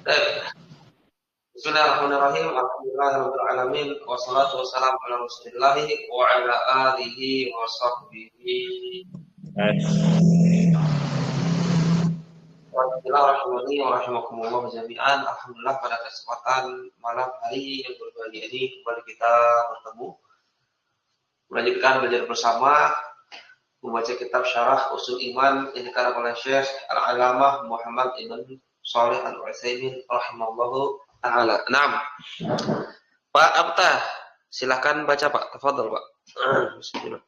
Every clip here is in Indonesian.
Bismillahirrahmanirrahim. Alhamdulillahirabbil alamin wassalatu wassalamu ala Rasulillah wa ala alihi wa sahbihi. Bismillahirrahmanirrahim wa rahimakumullah jami'an. Alhamdulillah pada kesempatan malam hari yang berbahagia ini kembali kita bertemu melanjutkan belajar bersama membaca kitab Syarah Ushul Iman yang dikarang oleh Syekh Al-Alamah Muhammad Ibn Shalih Al-Utsaimin rahimahullahu ta'ala. Naam. Pak Abtah, silakan baca Pak. Tafadhol Pak. Bismillah.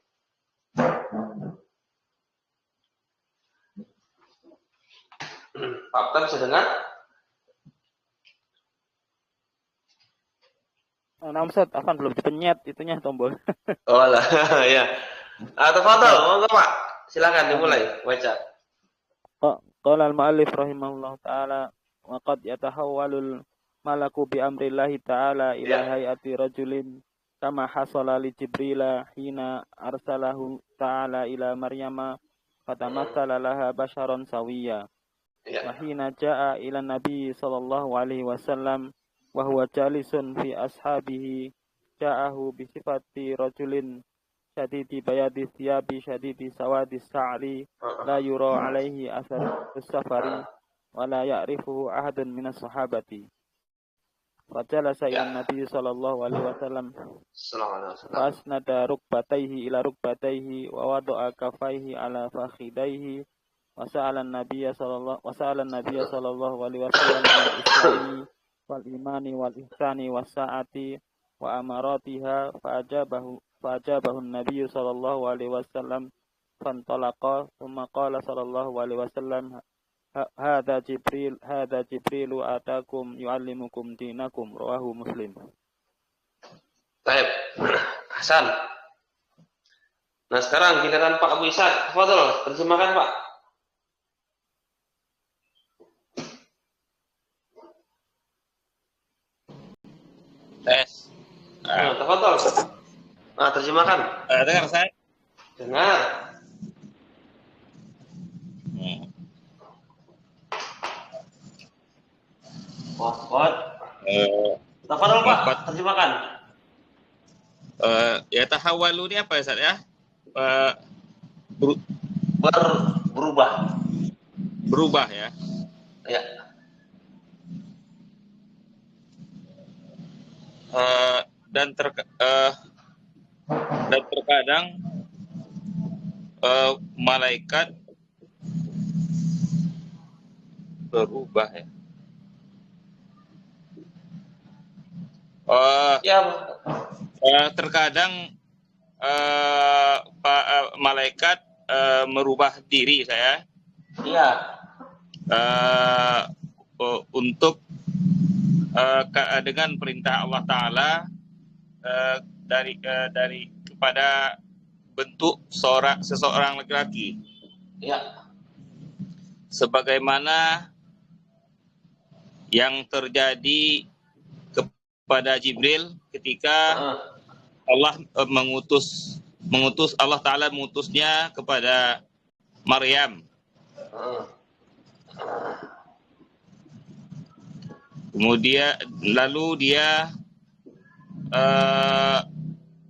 Pak Abtah bisa dengar? Nah, Ustaz, afan belum dipenyet itunya tombol. Oh lah, ya. Tafadhol, monggo Pak. Silakan dimulai baca. Qala al-mu'allif rahimahullah ta'ala wa qad yatahawwalul malaku bi amrillahi ta'ala ila hayati rajulin kama hasala li Jibrila hina arsalahu ta'ala ila Maryama fatamassala laha basharan sawiyya wa hina jaa ila nabi sallallahu alaihi wasallam wa huwa jalisun fi ashabihi ja'ahu bi sifati rajulin syadidi bayadi thiyabi syadidi sawadi sa'ri la yura alaihi asar safari wa la ya'rifuhu ahadun minas sahabati. Fajalasa ila Nabi sallallahu alaihi wasallam fa asnada rukbatayhi ila rukbatayhi wa wada'a kafayhi ala fakhidayhi wa sa'ala an-nabiyya sallallahu alaihi wasallam al-islami wal imani wal ihsani was sa'ati wa amaratiha fa ajabahu an-nabiy sallallahu alaihi wasallam fantalaqa thumma qala sallallahu alaihi wasallam hadza jibril atakum yuallimukum dinakum rawahu Muslim. Baik. Hasan. Nah, sekarang giliran Pak Abu Ishaq. Tafadhol, terjemahkan Pak. Tes. Tafadhol. Nah, terjemahkan. Dengar saya? Dengar. Kuat. Tafadhol Pak, terjemahkan. Ya tahawwalu ini apa ya, Ustaz ya? Berubah. Berubah ya. Ya. Dan terkadang malaikat berubah ya. Terkadang malaikat merubah diri saya. Iya. Untuk dengan perintah Allah Taala dari kepada bentuk seseorang laki-laki. Ya. Sebagaimana yang terjadi kepada Jibril ketika Allah mengutus Allah Taala mengutusnya kepada Maryam. Kemudian lalu dia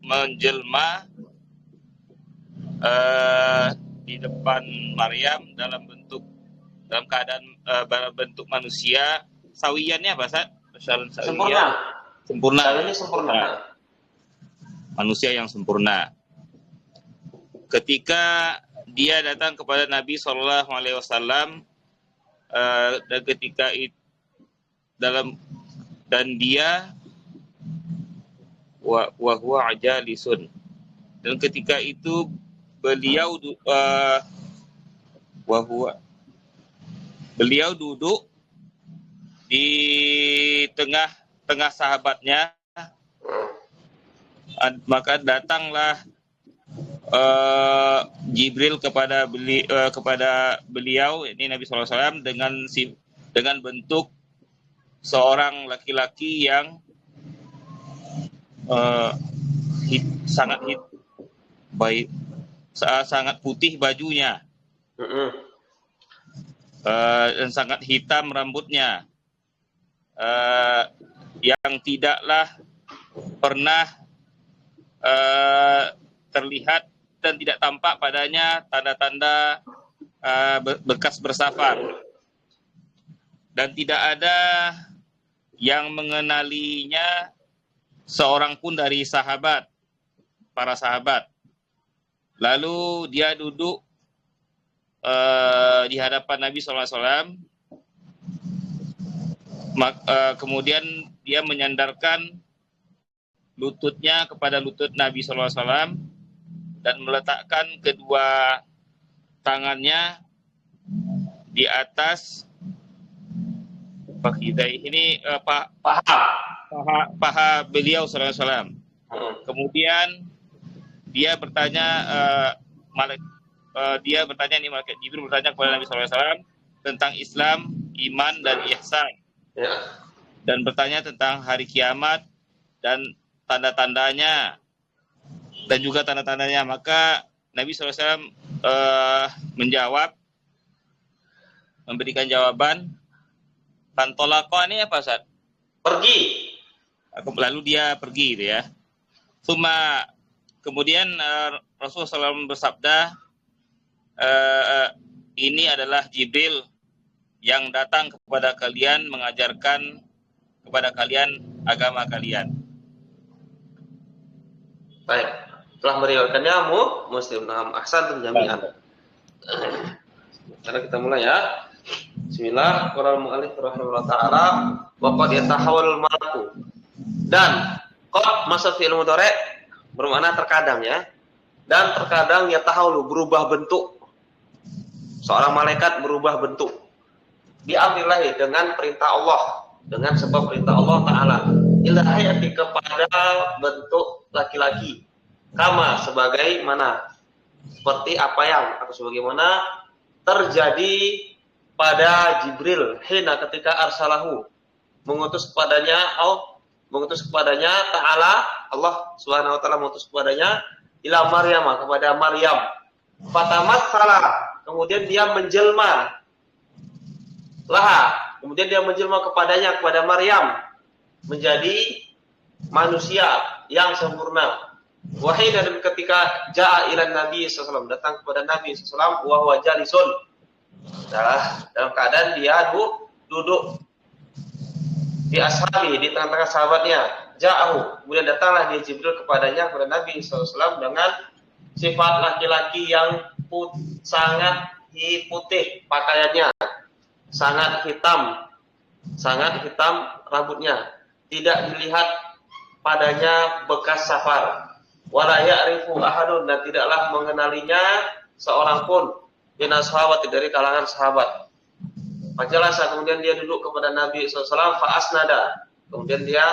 menjelma di depan Maryam dalam keadaan bentuk manusia. Sawiyannya apa, Ustaz? Sempurna. Manusia yang sempurna. Ketika dia datang kepada Nabi Shallallahu Alaihi Wasallam dan ketika itu dan dia wa huwa ajalisun, dan ketika itu beliau duduk di tengah sahabatnya, maka datanglah Jibril kepada beliau, ini Nabi SAW, dengan bentuk seorang laki-laki yang sangat putih bajunya, dan sangat hitam rambutnya. yang tidaklah pernah terlihat dan tidak tampak padanya tanda-tanda bekas bersafar, dan tidak ada yang mengenalinya seorang pun dari para sahabat. Lalu dia duduk di hadapan Nabi SAW. Kemudian dia menyandarkan lututnya kepada lutut Nabi SAW dan meletakkan kedua tangannya di atas fakhidai ini paha beliau SAW. Kemudian dia bertanya malaikat Jibril bertanya kepada Nabi SAW tentang Islam, iman, dan ihsan, dan bertanya tentang hari kiamat dan tanda-tandanya dan juga tanda-tandanya. Maka Nabi SAW memberikan jawaban, pantolako ini apa, Ustaz? Pergi. Lalu dia pergi, gitu ya. Kemudian Rasulullah SAW bersabda, ini adalah Jibril yang datang kepada kalian mengajarkan kepada kalian agama kalian. Baik, telah meriwayatkannya Muslim. Ahsantum jami'an. Sekarang kita mulai ya. Bismillah. Qala al-mu'allif rahimahullah ta'ala wa qad yatahawwal malaku. Dan qad masuk fi'il mudhari' bermakna terkadang ya. Dan terkadang yatahawwalu berubah bentuk. Seorang malaikat berubah bentuk. Diamrillahi dengan perintah Allah, dengan sebab perintah Allah Ta'ala. Ilahiyati kepada bentuk laki-laki. Kama sebagai mana? Seperti apa yang atau sebagaimana terjadi pada Jibril hina ketika arsalahu mengutus kepadanya Ta'ala, Allah Subhanahu wa taala mengutus kepadanya ila Maryam, kepada Maryam. Fatamatsala, kemudian dia menjelma kepadanya, kepada Maryam, menjadi manusia yang sempurna. Wahai, dan ketika ja'a ila Nabi SAW, datang kepada Nabi SAW, wa huwa jalisun, dalam keadaan dia duduk di ashabi, di tengah-tengah sahabatnya. Ja'ahu, kemudian datanglah dia Jibril kepadanya, kepada Nabi SAW dengan sifat laki-laki yang sangat putih pakaiannya, sangat hitam rambutnya, tidak dilihat padanya bekas safar. Wala ya'rifu ahadun, dan tidaklah mengenalinya seorang pun minas sahabat, dari kalangan sahabat. Fajalasa, kemudian dia duduk kepada Nabi SAW, fa'asnada, kemudian dia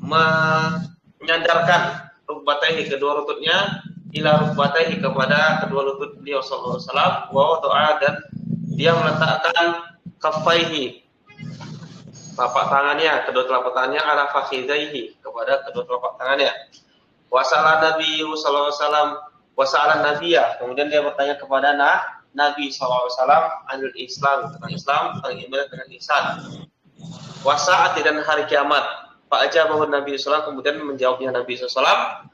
menyandarkan rukbatayhi, kedua lututnya, ila rukbatayhi, kepada kedua lutut beliau sallallahu alaihi wasallam, wa doa, dan dia meletakkan kaffaihi, telapak tangannya, kedua telapak tangannya, ala fakhidaihi, kepada kedua telapak tangannya. Wasala Nabi sallallahu alaihi wasallam, wasala Nabiyah, kemudian dia bertanya kepada Nabi sallallahu alaihi wasallam anil Islam, tentang ibadah dengan ihsan. Wasaati, dan hari kiamat. Fa ajabahu Nabi sallallahu alaihi wasallam, kemudian menjawabnya Nabi sallallahu alaihi wasallam.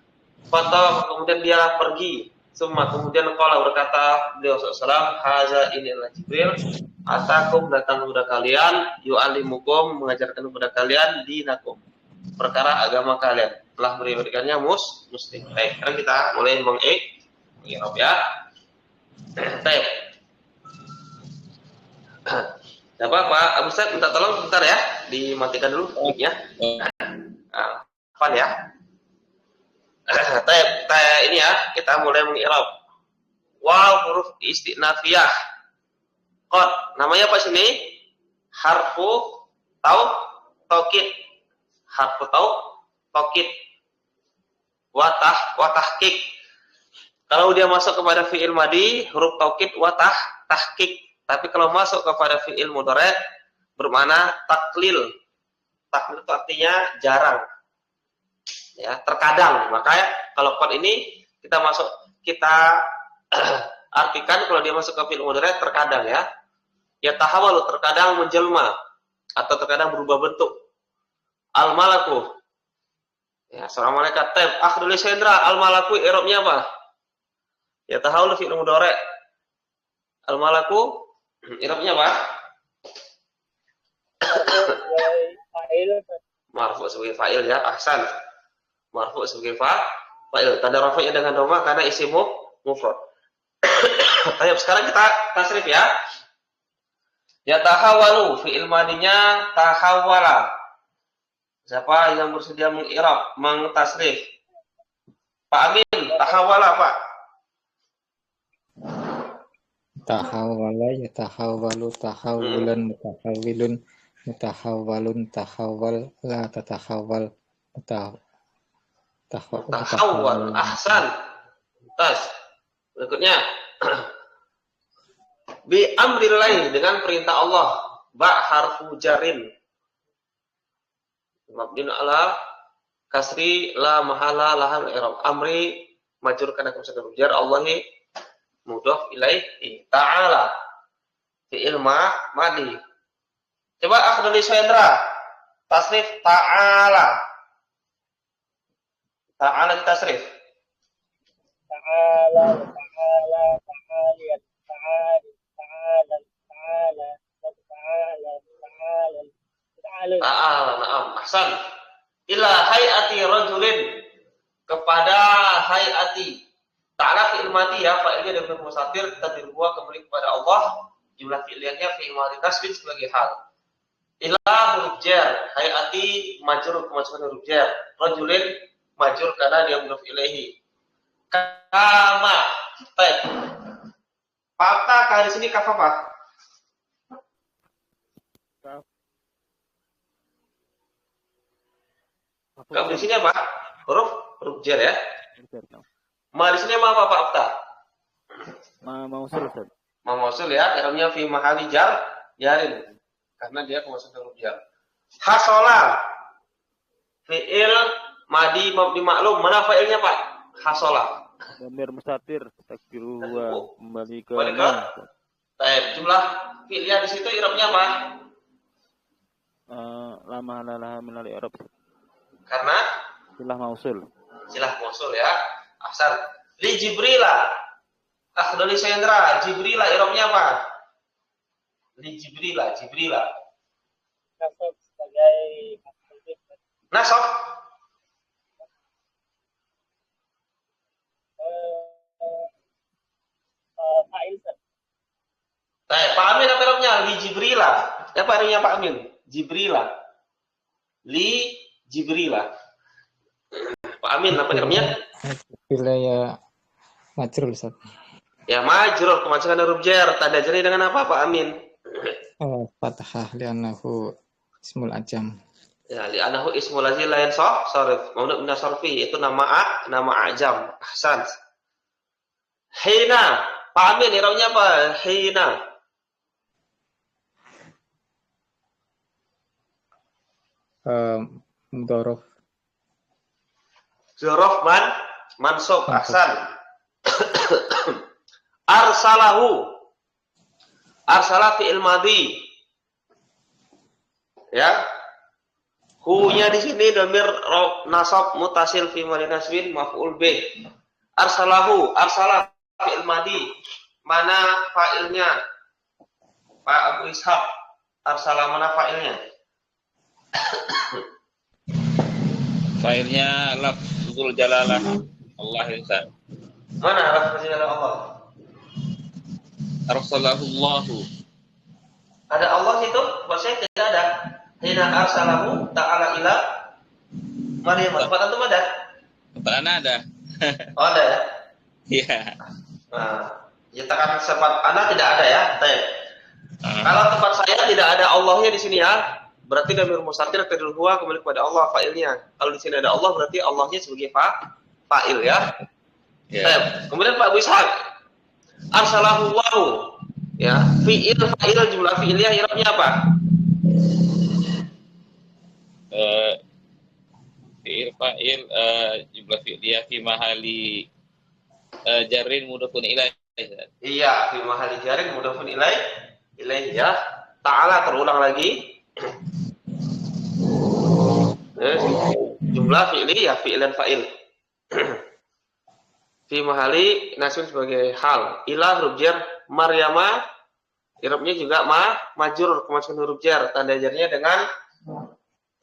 Fatawaf, kemudian dia pergi. Kemudian qala, berkata beliau sallallahu alaihi wasallam, haza, ini adalah Jibril, atakum, datang kepada kalian, yu'allimukum, mengajarkan kepada kalian, dinakum, perkara agama kalian. Telah meriwayatkannya Muslim. Baik, sekarang kita mulai mengi'rab ya. Baik. Tidak apa-apa, Abu Ustaz minta tolong sebentar ya, dimatikan dulu mic-nya. Apaan ya? Ini ya, kita mulai mengi'rab. Waw, huruf istinafiyah. Qad, namanya apa sini? Harfu taukid. Harfu taukid. Watahkik. Kalau dia masuk kepada fi'il madi, huruf taukid tahkik. Tapi kalau masuk kepada fi'il mudhari' bermakna taklil. Taklil itu artinya jarang. Ya, terkadang. Makanya kalau qad ini kita artikan kalau dia masuk ke fi'il mudhari' terkadang ya. Ya tahawalu, terkadang menjelma. atau terkadang berubah bentuk. Al-malaku. Ya, seorang malaikat. Taib, akhdul isendra, al-malaku i'rabnya apa? Ya tahawul fi'il mudhari'. Al-malaku i'rabnya apa? Marfu sebagai fa'il ya, ahsan. Marfu sebagai fa'il. Tanda rafa'nya dengan dhamma karena isimu mufrad. Ayo sekarang kita tasrif ya. Ya tahawalu fi'il madinya tahawala. Siapa yang bersedia meng'irab, mengtasrif? Pak Amin, tahawala Pak. Tahawala ya tahawalu tahawulan mutahawilun mutahawalun tahawal la tatahawal tahawal ahsan. Tas. Berikutnya bi amrillah dengan perintah Allah. Ba harfu jarin mabniun ala kasri la mahala lahal i'rab. Amri majrur kana kumsaka jar Allahi mudhaf ilaihi ta'ala fi'il madi. Coba akhduli Shendra tasrif ta'ala. Ta'ala ditasrif. Ta'ala ta'ala ta'aliyat ta'ali ta'ala ta'ala ta'ala ta'ala ta'ala. Ta'ala, na'am, ahsan. Ila hayati rajulin kepada hayati. Ta'ala fi'il madi ya, fa'ilnya dengan mustatir tadbir huwa kembali kepada Allah. Jumlah fi'ilnya fi'il madi tasbih sebagai hal. Ila huruf jar, hayati majrur kemasukan huruf jar. Rajulin majrur karena dia mudhaf ilaihi. Kama. Baik. Apakah di sini kaf apa? Kaf di sini apa? Huruf jar ya. Ma di sini apa Pak Afta? Mausul Ustaz. Mausul ya, i'rabnya fi mahali jarin. Karena dia kemasukan huruf jar. Hasola. Fi'il madi mabni maklum. Mana fa'ilnya Pak? Hasola. Dhamir mustatir takdiru wa kembali ke Baik, jumlah fi'ilnya di situ i'rabnya apa? Lama halalah minal i'rab. Karena silah mausul. Silah mausul ya. Ahsan. Li Jibrila. Akhduli Shendra, Jibrila i'rabnya apa? Li Jibrila. Nasab sebagai Nasab. fa'il. Baik, Pak Amin apa i'rabnya? Li Jibrila. Apa artinya Pak Amin? Jibrila. Li Jibrila. Pak Amin apa i'rabnya? wilayah majrur Ustaz. Ya majrur kemasukan huruf jar. Tanda jarnya dengan apa Pak Amin? Fathah li'annahu ismul ajam. Ya, li'annahu ismul ladzi la yansarif, mamnu min sarfi, itu nama ajam. Ahsan. Hina. Pak Amin i'rabnya apa? Hina. Mudhorof. Zuruf mansub. Ahsan. Arsalahu. Arsala fi'il madhi. Ya. Hu-nya di sini dhamir nasab mutasil fi mahali nasbin maf'ul bih. Arsalahu, arsala fi'il madhi. Mana fa'ilnya? Pak Abu Ishaq. Arsala mana fa'ilnya? Fa'ilnya lafzul jalalah Allah Ustaz. Mana lafzul jalalah Allah? Arsalahu Allahu. Ada Allah itu? Maksudnya tidak ada. Hina arsalahu ta'ala ila Maryam. Tempat antum ada? Tempat ana ada. Oh ada ya? Iya. Nah, nyatakan tempat ana tidak ada ya? Kalau tempat saya tidak ada Allahnya di sini ya, berarti dhamir mustatir tadul huwa kembali kepada Allah fa'ilnya. Kalau di sini ada Allah berarti Allahnya sebagai fa'il ya. Yeah. Kemudian Pak Abu Ishaq, arsalahu wahu ya, fi'il fa'il jumlah fi'ilnya i'rabnya apa? Fi'il fa'il jumlah fi'liyah fi mahali jarrin mudhafun ilaih. Iya, fi mahali jarrin mudhafun ilaih ya. Ta'ala terulang lagi Jumlah fi'li ya fi'il dan fa'il. Fi mahali nasbin sebagai hal. Ila huruf jar, Maryama i'rabnya juga majrur kemasukan huruf jar. Tanda jarnya dengan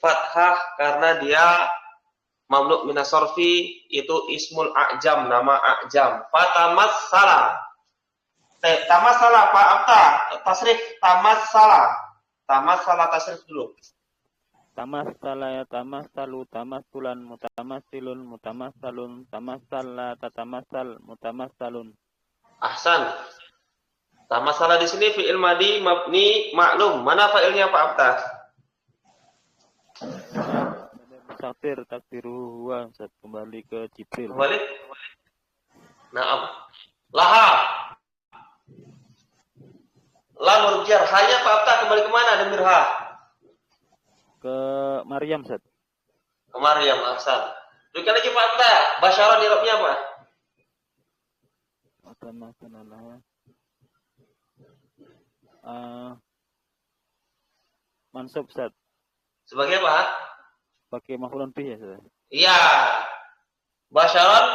fathah karena dia mamnu minas sorfi, itu ismul a'jam, nama a'jam. Fatamassala. Tamassala Pak Abta, tasrif tamassala. Tamassala tasrif dulu. Tamassala ya tamassalu, tamassulan, mutamassilun, mutamassalun, tamassala, tatamassal, mutamassalun. Ahsan. Tamassala di sini fi'il madi mabni maklum. Mana fa'ilnya Pak Abta? Musafir takdiruhu huwa, kembali ke Jibril. Kembali. Naam. Laha. Lam huruf jar. Hanya Pak Abta kembali kemana demir ha? Ke Maryam, Ustaz. Ke Maryam, ahsan. Berikan lagi Pak Abta. Basyaran i'rabnya apa? Mansub, Ustaz. Sebagai apa? Pakai maf'ulun bih ya, Ustaz. Iya. Basyaran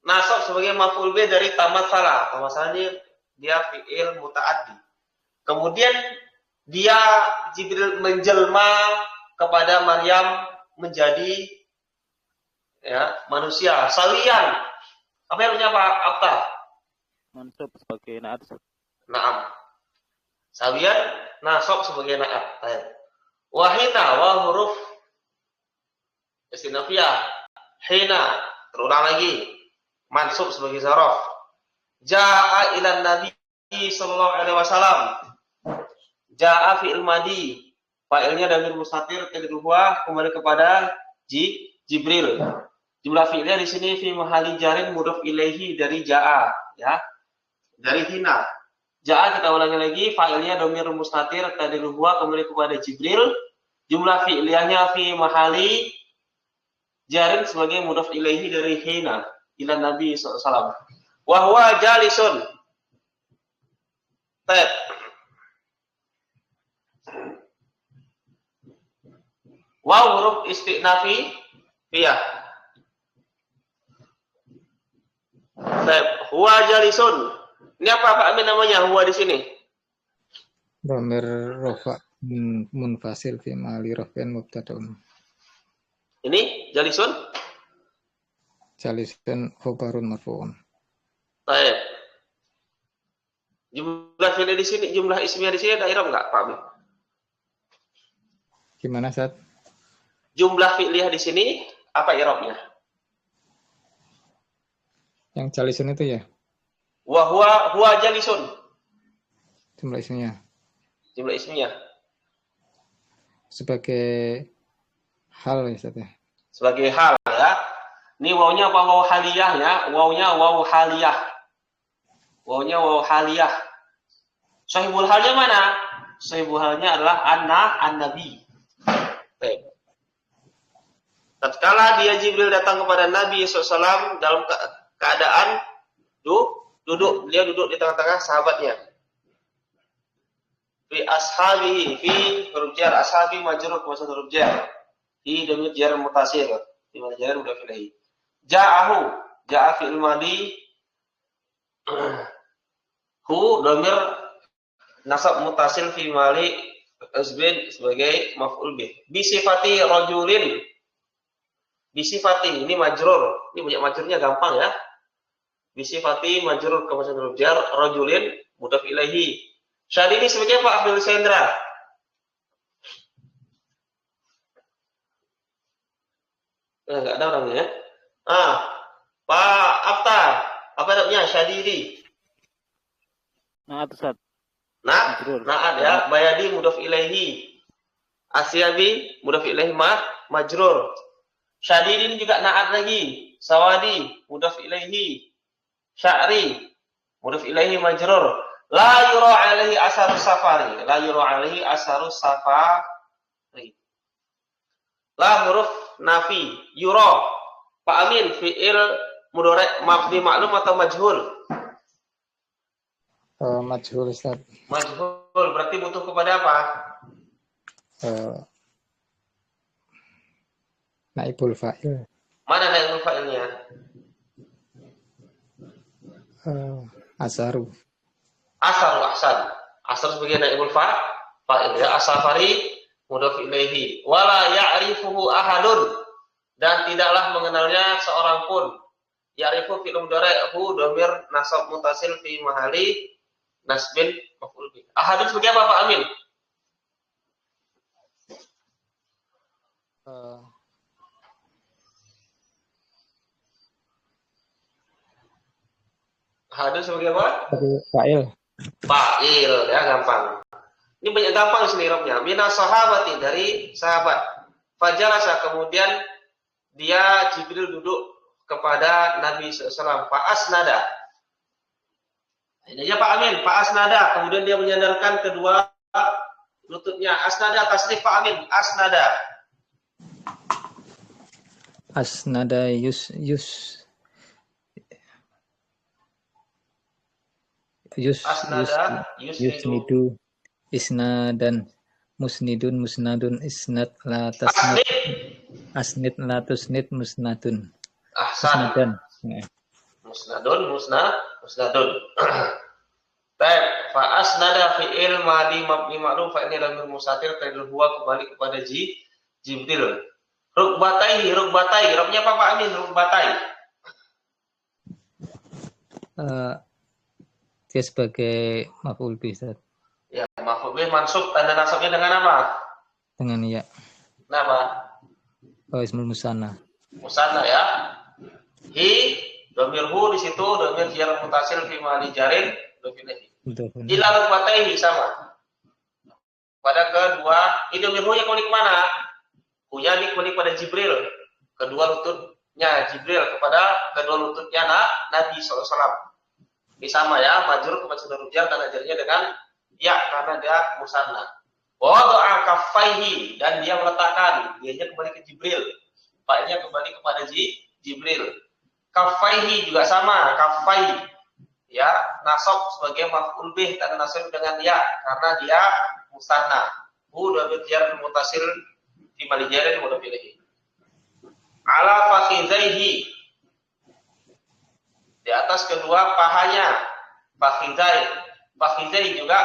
nasab sebagai maf'ul bih dari tamassala. Tamassala dia fi'il muta'addi. Kemudian dia Jibril menjelma kepada Maryam menjadi ya manusia sawian. Apa yang punya Pak Abta? Mansub sebagai na'at. Naam. Sawian nasab sebagai na'at. Wahina wa huruf istinafiyah. Hina terulang lagi mansub sebagai zaraf. Ja'a ilan nabi sallallahu alaihi wasallam. Ja'a fi'il madi, fa'ilnya damir mustatir kedua kembali kepada Jibril. Jumlah fi'ilnya di sini fi mahali jarin mudhof ilaihi dari ja'a, ya. Dari hina. Ja'a kita ulangi lagi, fa'ilnya damir mustatir kedua kembali kepada Jibril. Jumlah fi'ilnya fi mahali jarin sebagai mudhof ilaihi dari hina ila Nabi sallallahu alaihi wasallam. Wa huwa jalisun. Baik. Waw huruf isti'nafi iya. Baik, huwa jalisun. Ini apa Pak Amin namanya huwa di sini? Dhamir rafa munfasil fi mali rafin mubtadaun. Ini jalisun? Jalisun khabarun marfu'un. Baik. Jumlah fi'il di sini, jumlah ismiyah di sini ada i'rab enggak, Pak Amin? Gimana, Ustaz? Jumlah fi'liyah di sini apa i'rabnya? Yang jalisun itu ya? Wa huwa jalisun. Jumlah ismnya. Jumlah ismiyah. Sebagai hal ya, Ustaz ya? Sebagai hal ya. Ini wawnya apa waw haliyah ya? Wawnya waw haliyah. Wawnya waw haliyah. Sahibul halnya mana? Sahibul halnya adalah an-nabi. Baik. Tatkala dia Jibril datang kepada Nabi SAW dalam keadaan duduk, beliau duduk di tengah-tengah sahabatnya. Fi ashabihi, fi huruf jar, ashabi majrur maksud huruf jar. Di damir jar mutasir, di mana jar udah fi'il. Ja'a fi'il madi. Hu damir nasab mutasil fi mali asbin sebagai maf'ul bih. Bi sifati rajulin. Bisifati ini majrur. Ini banyak majrurnya gampang ya. Bisifati majrur kemasukan huruf jar, rajulin mudhaf ilaihi. Syadini sebagai Pak Abdul Sendra. Enggak ada orangnya ya. Pak Abta, apa namanya? Syadini. Na'at, Ustaz. Na'at ya. Bayadi mudhaf ilaihi. Asyabi mudhaf ilaihi majrur. Syadidin juga na'at lagi. Sawadi mudhaf ilaihi. Sya'ri mudhaf ilaihi majrur. La yura alaihi asarus safari. La yura alaihi asarus safari. La huruf nafi. Yura. Pak Amin fi'il mudhari' mabni ma'lum atau majhul? Majhul, Ustaz. Majhul berarti butuh kepada apa? naibul fa'il. Mana naibul fa'ilnya? Asaru. Asar sebagai naibul fa'il ya. Asafari mudhaf ilaihi. Wala ya'rifuhu ahadun, dan tidaklah mengenalnya seorang pun. Ya'rifu fi'il mudhari' hu dhamir nasab mutasil fi mahali nasbin maf'ul bih. Ahadun sebagai apa Pak Amin? Ahadun sebagai apa? Fa'il ya, gampang. Ini banyak gampang sini irobnya. Minas sahabati, dari sahabat. Fajalasa, kemudian dia Jibril duduk kepada Nabi SAW. Fa'asnada. Ini aja Pak Amin. Fa'asnada. Kemudian dia menyandarkan kedua lututnya. Asnada, tasrif Pak Amin. Asnada. Asnada Asnada, yusnidu isnadan musnidun musnadun isnad la tasnid asnid la tusnid musnadun ahsan musnadun Baik, fa asnada fi'il madi mabni ma'ruf fa ini lamir mustatir tadil huwa kembali kepada Jibril. Rukbatai, robnya apa Pak Amin? Rukbatai. Dia sebagai maf'ul bih. Ya, maf'ul bih mansub, tanda nasabnya dengan apa? Dengan ya. Kenapa? Ismul musanna. Musanna ya. Hi, dhamir hu di situ, dhamir jar mutasil fi mali jarin, ila rukbataihi sama. Pada kedua, ini dhamir hu-nya kembali ke mana? Hu-nya kembali pada Jibril. Kedua lututnya Jibril kepada kedua lututnya Nabi SAW. Ini sama ya, majrur ke majrur jar dan ajarnya dengan ya karena dia musanna. Wada'a kaffaihi, dan dia meletakkan, dianya kembali ke Jibril. Paknya kembali kepada Jibril. Kaffaihi juga sama, kaffai. Ya, nasab sebagai maf'ul bih dan nasab dengan ya karena dia musanna. Hu dhamir jar mutasil fi mali jarin mudhaf ilaihi. Ala fakhidaihi, di atas kedua pahanya. Fakhidai juga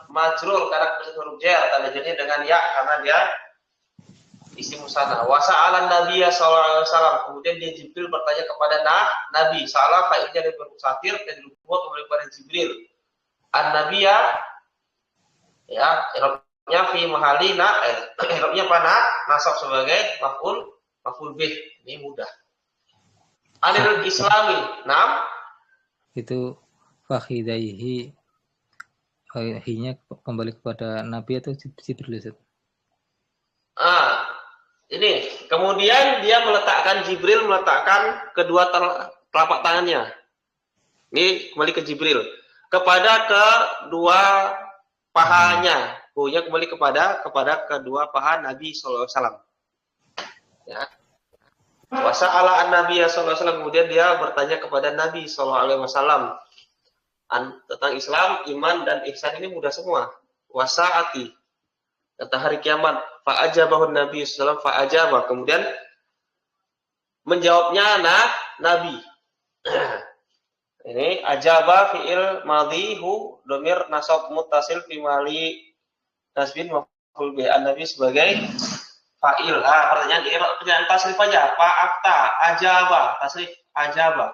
majrur karena huruf jar, tanda jarnya dengan ya karena dia isim musanna. Wa sa'alan nabiyya sallallahu alaihi wasallam, kemudian dia Jibril bertanya kepada Nabi. Salah fa'ilnya dari huruf satir dan dibuat kembali kepada Jibril. An-nabiyya ya, i'rabnya fi mahali i'rabnya pada nasab sebagai maf'ul bih. Ini mudah. Anil islami, itu fakhidaihi, hinya kembali kepada Nabi atau Jibril? Ini kemudian dia Jibril meletakkan kedua telapak tangannya. Ini kembali ke Jibril kepada kedua pahanya. Hunya kembali kepada kedua paha Nabi SAW. Ya. Wasa'ala an-Nabiy sallallahu alaihi wasallam, kemudian dia bertanya kepada Nabi sallallahu alaihi wasallam tentang Islam, iman dan ihsan. Ini mudah semua. Wasa'ati, kata hari kiamat. Fa'ajabahu Nabi sallallahu alaihi wasallam, fa'ajabah, kemudian menjawabnya Nabi. Ini ajaba fi'il madhi hu dhamir nasab muttasil fi mali nasbin maf'ul bih, an-nabi sebagai fa'il. Pertanyaan tasrif aja. Fa'akta, ajaba, tasrif ajaba.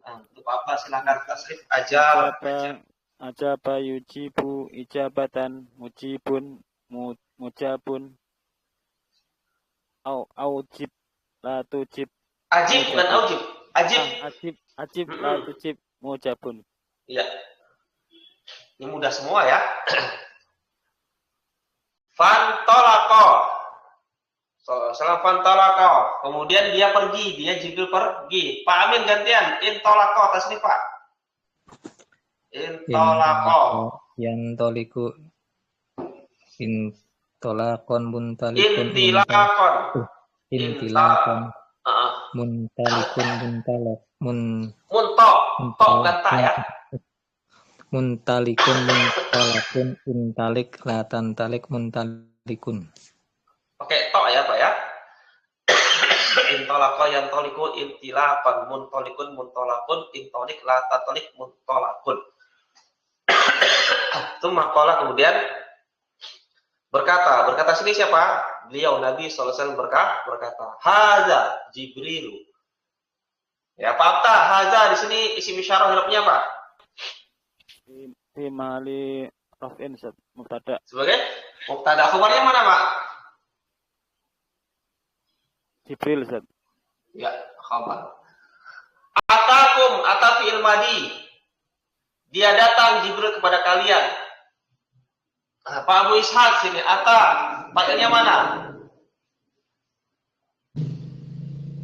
Untuk apa silakan tasrif ajaba. Ajaba yujibu ijabatan, mujibun mujabun, aujib la tujib. Ajib bukan aujib. Ajib la tujib mujabun. Iya. Ini mudah semua ya. Fantolako. Fantolako. Kemudian dia pergi, dia Jibril pergi. Pak Amin gantian. Intolako tasrif Pak. Intolako. Yantoliku. Intolakon muntalikun. Intilakon. Intilakon. Muntalikun muntalak. Munto. Tok ganta ya. Muntalikun muntalakun intalik la tantalik muntalikun. Pakai to ya Pak ya. Intolako yantoliku intilakon muntolikun muntolakun intolik la tatolik muntolakun. Itu makola kemudian berkata sini siapa? Beliau Nabi SAW berkata, Haza Jibril. Ya Pak Abta, Haza di sini isim isyarah hirupnya apa? Fi mahali raf'in mubtada. Sebagai mubtada. Khabarnya mana Pak? Jibril Ustaz. Ya, khabar. Atakum ata fi'il madi. Dia datang Jibril kepada kalian. Nah, Pak Abu Ishaq sini ata fa'ilnya mana?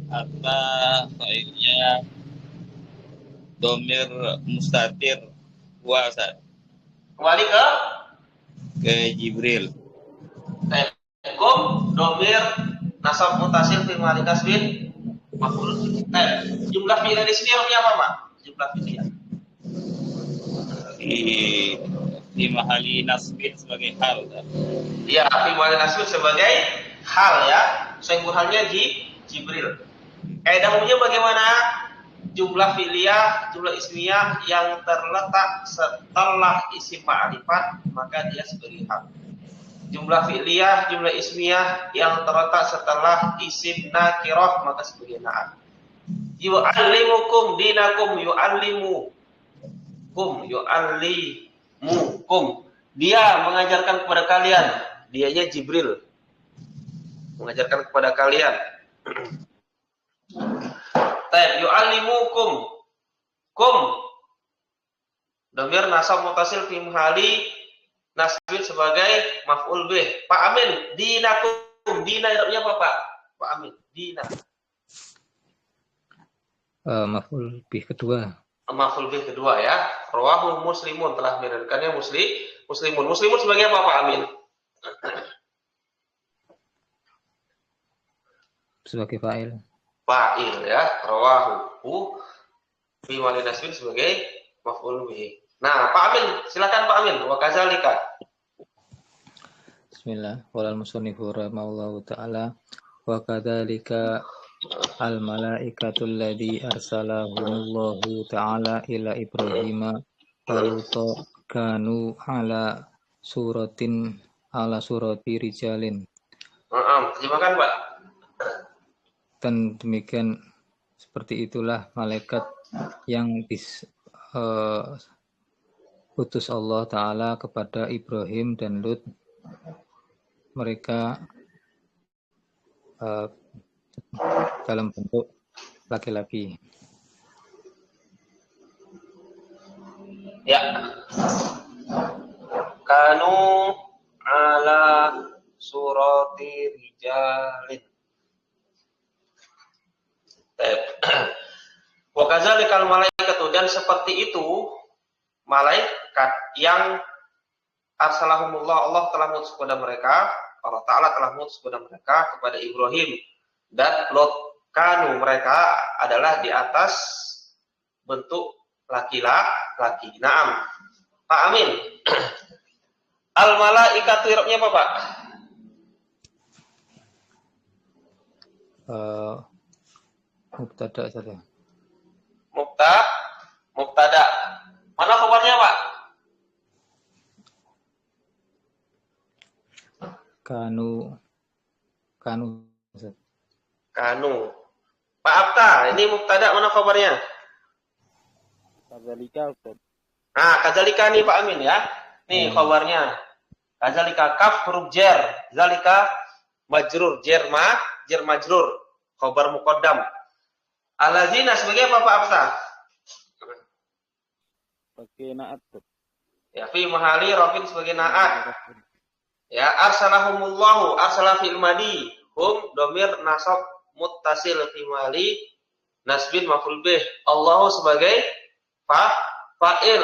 Ata fa'ilnya domir mustatir wa Ustaz. Kembali Ke Jibril. Kum domir nasab mutasil fi mahali nasbin maf'ul. Jumlah fi'il di sini harusnya apa Pak? Jumlah fi'il. Di mahali nasbin sebagai hal. Iya, fi mahali nasbin sebagai hal ya. Sungguhannya Jibril. Kaidah umumnya bagaimana? Jumlah fi'liyah, jumlah ismiyah yang terletak setelah isim ma'rifat maka dia sebagai hal. Jumlah fi'liyah, jumlah ismiyah yang terletak setelah isim nakirah maka sebagai na'at. Yu'allimukum dinakum yu'allimukum. Dia mengajarkan kepada kalian. Dianya Jibril. Mengajarkan kepada kalian. Taib yu'allimukum. Kum. Dhamir nasab mutasil fi mahali nasbin sebagai maf'ul bih. Pak Amin, dinakum. Dina irabnya apa Pak? Pak Amin, dina. Maf'ul bih kedua. Maf'ul bih kedua ya. Rawahu Muslimun, telah meriwayatkannya Muslimun. Muslimun sebagai apa Pak Amin? Sebagai fa'il. Fa'il ya. Rawahu fi mahali nasbin sebagai maf'ul bih. Nah, Pak Amin, silakan Pak Amin. Wa kadzalika. Bismillah. Walal musannifu rahimahullahu ta'ala. Wa kadzalika al malaikatul ladzi arsalahumullahu ta'ala ila Ibrahim waluta kanu ala surati rijalin. Terjemahkan Pak. Dan demikian seperti itulah malaikat yang utus Allah Ta'ala kepada Ibrahim dan Lut. Mereka dalam bentuk laki-laki. Ya. Kanu ala surati rijalin. Wa kadzalikal malaikatu, dan seperti itu malaikat yang arsalahumullah, Allah telah mengutus kepada mereka, Allah Ta'ala telah mengutus kepada mereka kepada Ibrahim dan Lot. Kanu, mereka adalah di atas bentuk laki-laki. Naam. Pak Amin. Al malaikatu irabnya apa Pak? Mubtada saja. Mubtada. Mana khabarnya Pak? Kanu. Pak Abta, ini mubtada, mana khabarnya? Kadzalika Ustaz. Nah, kadzalika nih Pak Amin ya. Nih khabarnya. Kadzalika kaf huruf jar, zalika majrur, jar majrur, khabar muqaddam. Allazina sebagai apa Pak Abta? Sebagai na'at. Ya, fi mahali rafin sebagai na'at. Ya, arsalahumullahu, arsala fi'il madi, hum domir nasab muttasil fi mahali nasbin maf'ul bih. Allahu sebagai fa'il,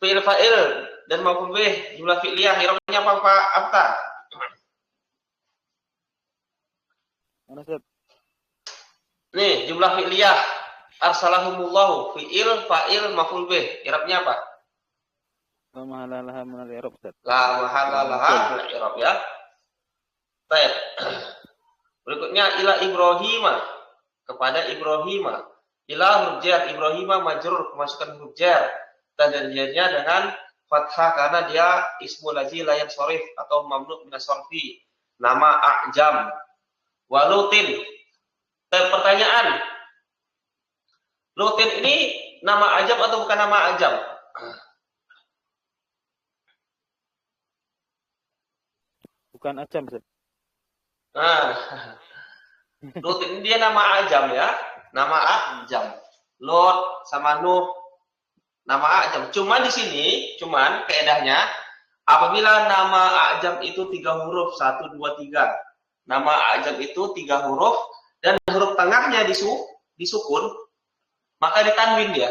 fi'il fa'il dan maf'ul bih, jumlah fi'liyah. Hirupnya apa Pak Abta? Mana Ustaz? Nih, jumlah fi'liyah. Arsalahumullahu, fi'il, fa'il, maf'ul bih. I'rabnya apa? La mahala laha min al-i'rab. La mahala laha min al-i'rab ya. Baik. Berikutnya ila Ibrahim, kepada Ibrahim. Ila huruf jar, Ibrahim majrur, kemasukan huruf jar. Dan jadinya dengan fathah karena dia ismul ladzi la yansharif atau mamnu min as-sarfi. Nama a'jam. Walutin. Pertanyaan. Lutin ini nama ajam atau bukan nama ajam? Bukan ajam, Ustaz. Nah, Lut ini dia nama ajam ya, nama ajam. Lut sama Nuh nama ajam. Cuman di sini, keedahnya apabila nama ajam itu 3 huruf 1, 2, 3. Nama ajam itu 3 huruf dan huruf tengahnya disukun, maka ditanwin dia.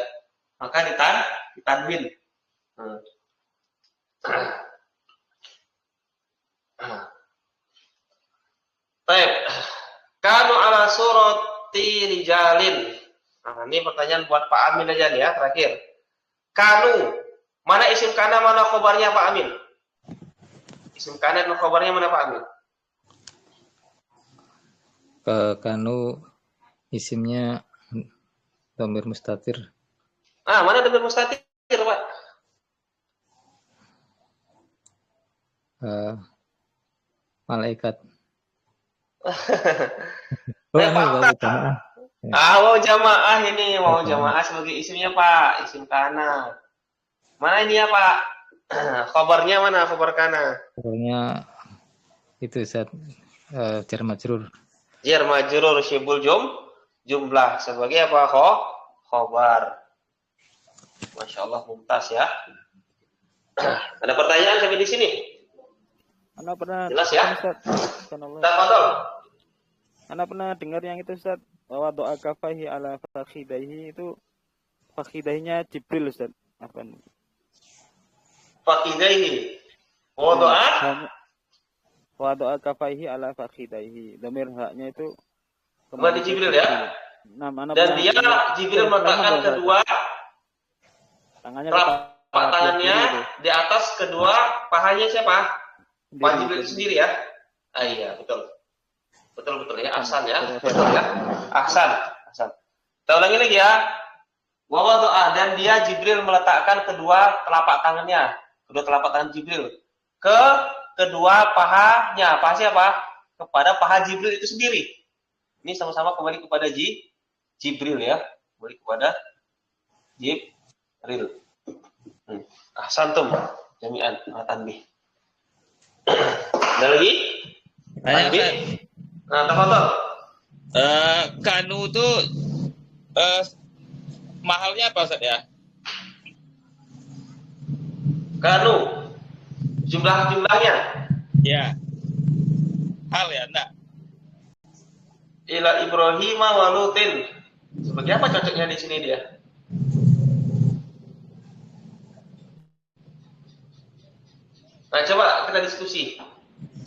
Maka ditanwin. Baik. Kanu ala surati rijalin. Nah, ini pertanyaan buat Pak Amin aja nih ya, terakhir. Kanu. Mana isim kana, mana khobarnya Pak Amin? Isim kana dan khobarnya mana Pak Amin? Kanu isimnya dhamir mustatir. Mana dhamir mustatir, Pak? Malaikat. Mau jamaah ini, mau jamaah sebagai isimnya Pak, isim kana. Mana ini ya Pak? Khobarnya mana, khobar kana? Khobarnya itu Ustaz, jar majrur. Jar majrur syibul jumlah sebagai apa? Khobar. Masya Allah, mumtaz ya. Ada pertanyaan sampai di sini? Anda pernah jelas ya? Anda pernah dengar yang itu Ustaz, bahwa doa kafahi ala fakhidaihi itu fakhidainya Jibril Ustaz. Apa nih? Fakhidaihi. Wa doa kafahi ala fakhidaihi. Dhamir haknya itu kembali Jibril ya. Dan dia Jibril meletakkan kedua telapak tangannya di atas kedua pahanya siapa? Pak Jibril itu sendiri ya? Iya, betul ya, ahsan ya. Betul ya. Ahsan. Kita ulangi lagi ya. Wa doa, dan dia Jibril meletakkan kedua telapak tangan Jibril ke kedua pahanya. Paha siapa? Kepada paha Jibril itu sendiri. Ini sama-sama kembali kepada Jibril ya. Kembali kepada Jibril. Ahsantum jami'an tanbih. Ada lagi? Nah, tafadhol. Kanu itu mahalnya apa Ustaz ya? Kanu jumlahnya? Ya. Hal ya, enggak? Ila Ibrahim wa Lutin. Sebagai apa cocoknya di sini dia? Nah, coba kita diskusi.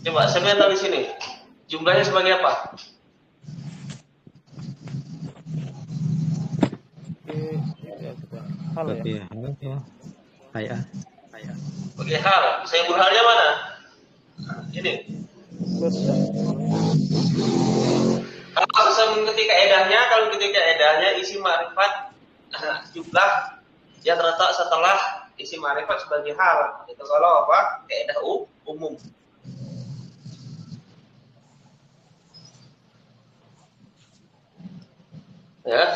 Coba saya tahu di sini. Jumlahnya sebagai apa? Hal ya. Hayah. Sebagai hal. Saya halnya mana? Ini. Kalau saya mengikuti kaedahnya, isi ma'rifat jumlah yang terletak setelah isi ma'rifat sebagai hal. Itu kalau apa? Kaedah umum. Ya,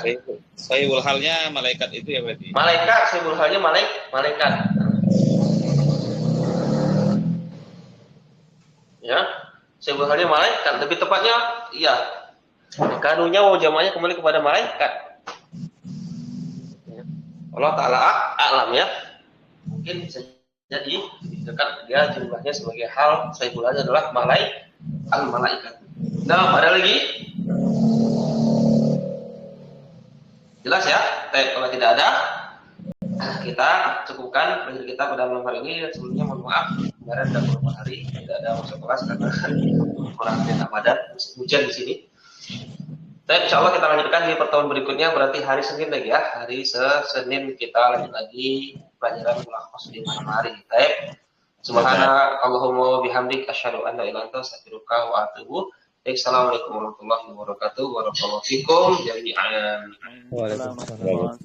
Sayyul halnya malaikat itu ya berarti. Malaikat, sayyul halnya malaikat. Ya, sayyul halnya malaikat. Lebih tepatnya, iya. Kanunya jamanya kembali kepada malaikat. Ya. Allah Ta'ala a'lam ya. Mungkin bisa jadi dekat dia jumlahnya sebagai hal, sayyul halnya adalah malaikat. Nah, ada lagi? Jelas ya? Kalau tidak ada, kita cukupkan belajar kita pada malam hari ini. Sebelumnya mohon maaf, kemarin dan beberapa hari tidak ada masuk kelas karena kurangnya Ramadan, musim hujan di sini. Tapi insya Allah kita lanjutkan di pertemuan berikutnya, berarti hari Senin lagi ya. Hari Senin kita lanjut lagi pelajaran mulakhas di malam hari. Baik. Subhanaka Allahumma bihamdik asyhadu an la ilaha illa anta astaghfiruka wa atubu ilaik. Assalamualaikum warahmatullahi wabarakatuh. Warakallahu fikum jami'an. Waalaikumsalam.